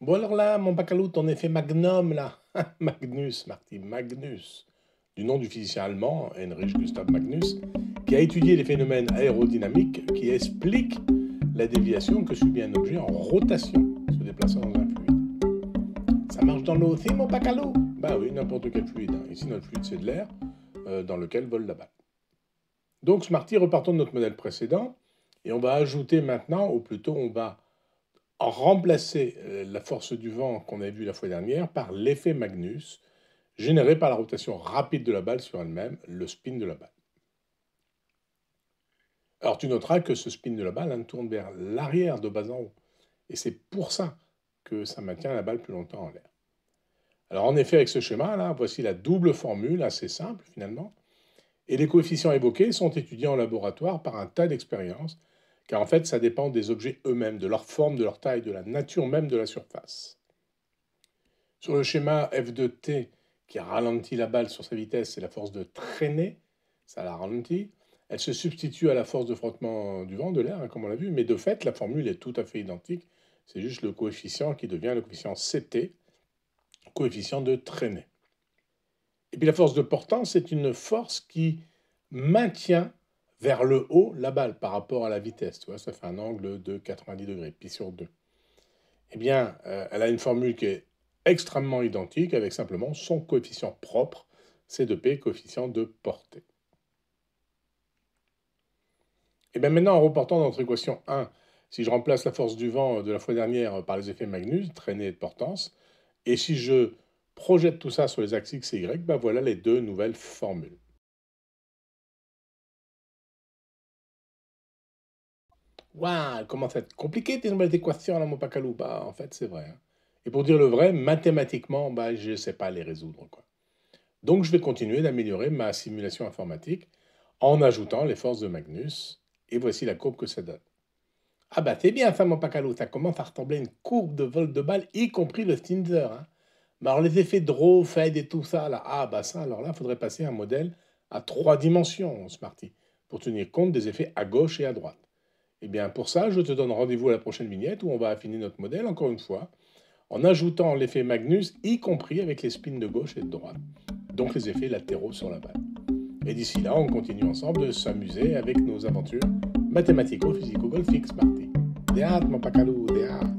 Bon alors là, mon Bacalou, ton effet Magnum là. Magnus, Marty, Magnus. Du nom du physicien allemand, Heinrich Gustav Magnus, qui a étudié les phénomènes aérodynamiques qui expliquent la déviation que subit un objet en rotation, se déplaçant dans un fluide. Ça marche dans l'eau aussi, mon Bacalou? Bah oui, n'importe quel fluide. Ici, notre fluide, c'est de l'air dans lequel vole la balle. Donc, Smarty, repartons de notre modèle précédent, et on va ajouter maintenant, ou plutôt on va remplacer la force du vent qu'on avait vue la fois dernière par l'effet Magnus, généré par la rotation rapide de la balle sur elle-même, le spin de la balle. Alors tu noteras que ce spin de la balle tourne vers l'arrière de bas en haut, et c'est pour ça que ça maintient la balle plus longtemps en l'air. Alors en effet, avec ce schéma-là, voici la double formule, assez simple finalement, et les coefficients évoqués sont étudiés en laboratoire par un tas d'expériences, car en fait, ça dépend des objets eux-mêmes, de leur forme, de leur taille, de la nature même de la surface. Sur le schéma F de T, qui ralentit la balle sur sa vitesse, c'est la force de traîner, ça la ralentit. Elle se substitue à la force de frottement du vent, de l'air, comme on l'a vu, mais de fait, la formule est tout à fait identique. C'est juste le coefficient qui devient le coefficient CT, coefficient de traîner. Et puis la force de portance, c'est une force qui maintient vers le haut la balle par rapport à la vitesse. Tu vois, ça fait un angle de 90 degrés, pi sur 2. Eh bien, elle a une formule qui est extrêmement identique avec simplement son coefficient propre, C de P, coefficient de portée. Et bien maintenant, en reportant dans notre équation 1, si je remplace la force du vent de la fois dernière par les effets Magnus, traînée et de portance, et si je projette tout ça sur les axes X et Y, ben voilà les deux nouvelles formules. Waouh, elle commence à être compliquée tes nouvelles équations là, mon Pacalou. Bah, en fait, c'est vrai. Et pour dire le vrai, mathématiquement, bah, je ne sais pas les résoudre, quoi. Donc, je vais continuer d'améliorer ma simulation informatique en ajoutant les forces de Magnus. Et voici la courbe que ça donne. Ah bah, c'est bien ça, mon Pacalou. Ça commence à ressembler à une courbe de vol de balle, y compris le Stinzer. Hein. Mais alors, les effets draw, fade et tout ça, là, ah bah ça, alors là, il faudrait passer un modèle à 3 dimensions, Smarty, pour tenir compte des effets à gauche et à droite. Eh bien, pour ça, je te donne rendez-vous à la prochaine vignette où on va affiner notre modèle, encore une fois, en ajoutant l'effet Magnus, y compris avec les spins de gauche et de droite, donc les effets latéraux sur la balle. Et d'ici là, on continue ensemble de s'amuser avec nos aventures mathématico-physico-golfiques, Marty. Des hâtes, mon Pacalou, des hâtes.